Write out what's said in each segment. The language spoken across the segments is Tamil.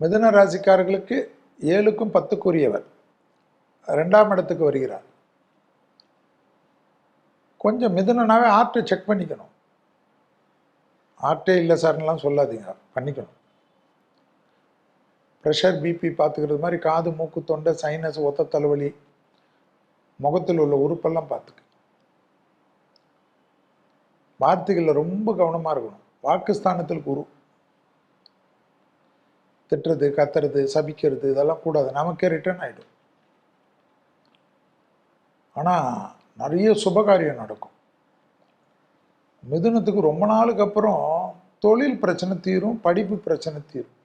மிதுன ராசிக்காரர்களுக்கு 7க்கும் 10க்குரியவர் 2ஆம் இடத்துக்கு வருகிறார். கொஞ்சம் மிதுனனாவே ஆர்ட்டை செக் பண்ணிக்கணும். ஆர்ட்டே இல்லை சார்லாம் சொல்லாதீங்க, பண்ணிக்கணும். ப்ரெஷர், பிபி பார்த்துக்கிறது மாதிரி காது, மூக்கு, தொண்டை, சைனஸ், ஒத்த தலைவலி, முகத்தில் உள்ள உறுப்பெல்லாம் பார்த்துக்க. வார்த்தைகளில் ரொம்ப கவனமாக இருக்கணும். வாக்குஸ்தானத்தில் குரு. திட்டுறது, கத்துறது, சபிக்கிறது இதெல்லாம் கூடாது. நமக்கே ரிட்டர்ன் ஆகிடும். ஆனால் நிறைய சுபகாரியம் நடக்கும். மிதுனத்துக்கு ரொம்ப நாளுக்கு அப்புறம் தொழில் பிரச்சனை தீரும், படிப்பு பிரச்சனை தீரும்.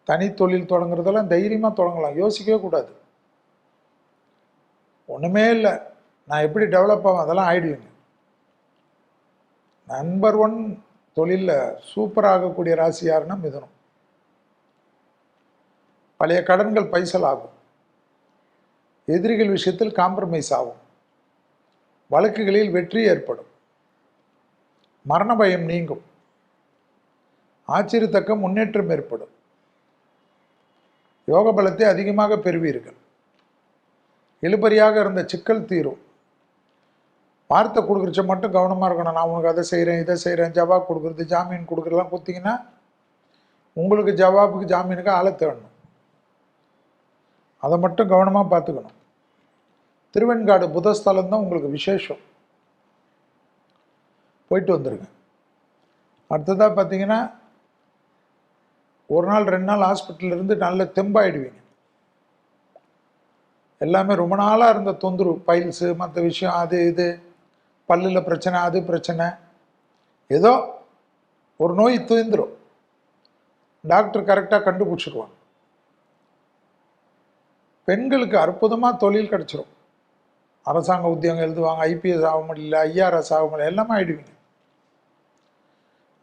தனி தொழில் தொடங்குறதெல்லாம் தைரியமாக தொடங்கலாம், யோசிக்கவே கூடாது. ஒன்றுமே இல்லை, நான் எப்படி டெவலப் ஆகும் அதெல்லாம் ஆயிடுவீங்க. நம்பர் 1 தொழிலில் சூப்பராகக்கூடிய ராசி யாருன்னா மிதுனம். பழைய கடன்கள் பைசல் ஆகும். எதிரிகள் விஷயத்தில் காம்ப்ரமைஸ் ஆகும். வழக்குகளில் வெற்றி ஏற்படும். மரண பயம் நீங்கும். ஆச்சரியத்தக்க முன்னேற்றம் ஏற்படும். யோக பலத்தை அதிகமாக பெறுவீர்கள். இழுபறியாக இருந்த சிக்கல் தீரும். வார்த்தை கொடுக்குறச்ச மட்டும் கவனமாக இருக்கணும். நான் உனக்கு அதை செய்கிறேன், இதை செய்கிறேன், ஜவாப் கொடுக்குறது, ஜாமீன் கொடுக்குறதுலாம் கொடுத்தீங்கன்னா உங்களுக்கு ஜவாபுக்கு ஜாமீனுக்கு ஆளை தேடணும். அதை மட்டும் கவனமாக பார்த்துக்கணும். திருவெண்காடு புதஸ்தலம் தான் உங்களுக்கு விசேஷம், போயிட்டு வந்துடுங்க. அடுத்ததாக பார்த்தீங்கன்னா 1 நாள் 2 நாள் ஹாஸ்பிட்டலில் இருந்து நல்ல தெம்பாயிடுவீங்க. எல்லாமே ரொம்ப நாளாக இருந்த தொந்தரவு, பைல்ஸு, மற்ற விஷயம், அது இது, பல்லில் பிரச்சனை, அது பிரச்சனை, ஏதோ ஒரு நோய் தீர்ந்துடும். டாக்டர் கரெக்டாக கண்டுபிடிச்சிடுவாங்க. பெண்களுக்கு அற்புதமாக தொழில் கிடச்சிரும். அரசாங்க உத்தியோகம் எழுதுவாங்க, ஐபிஎஸ் ஆக முடியல, ஐஆர்எஸ் ஆக முடியல, எல்லாமே ஆகிடுவீங்க.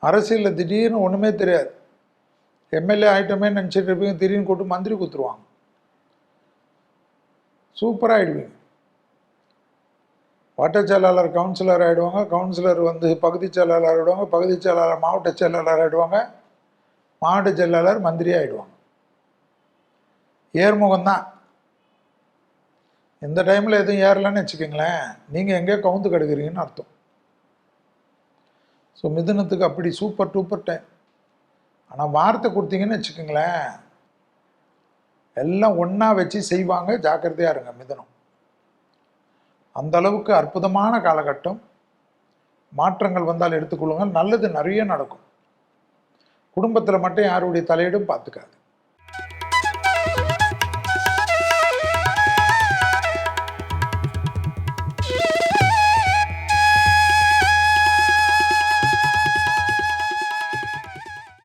அரசியலில் திடீர்னு ஒன்றுமே தெரியாது, எம்எல்ஏ ஆகிட்டோமே நினச்சிட்டு இருப்பீங்க, திடீர்னு கூட்டு மந்திரி கொடுத்துருவாங்க. சூப்பராக ஆகிடுவீங்க. வட்ட செயலாளர் கவுன்சிலர் ஆகிடுவாங்க, கவுன்சிலர் பகுதி செயலாளர் ஆகிடுவாங்க, பகுதி செயலாளர் மாவட்ட செயலாளர் ஆகிடுவாங்க, மாவட்ட செயலாளர் மந்திரி ஆகிடுவாங்க. ஏர்முகம்தான். இந்த டைமில் எதுவும் ஏறலன்னு வச்சுக்கோங்களேன், நீங்கள் எங்கேயோ கவுந்து கெடுக்கிறீங்கன்னு அர்த்தம். ஸோ மிதுனத்துக்கு அப்படி சூப்பர் டூப்பர் டைம். ஆனால் வார்த்தை கொடுத்தீங்கன்னு வச்சுக்கோங்களேன், எல்லாம் ஒன்றா வச்சு செய்வாங்க. ஜாக்கிரதையாக இருங்க மிதுனம். அந்த அளவுக்கு அற்புதமான காலகட்டம். மாற்றங்கள் வந்தால் எடுத்துக்கொள்ளுங்கள். நல்லது நிறைய நடக்கும். குடும்பத்தில் மட்டும் யாருடைய தலையீடும் பார்த்துக்காது.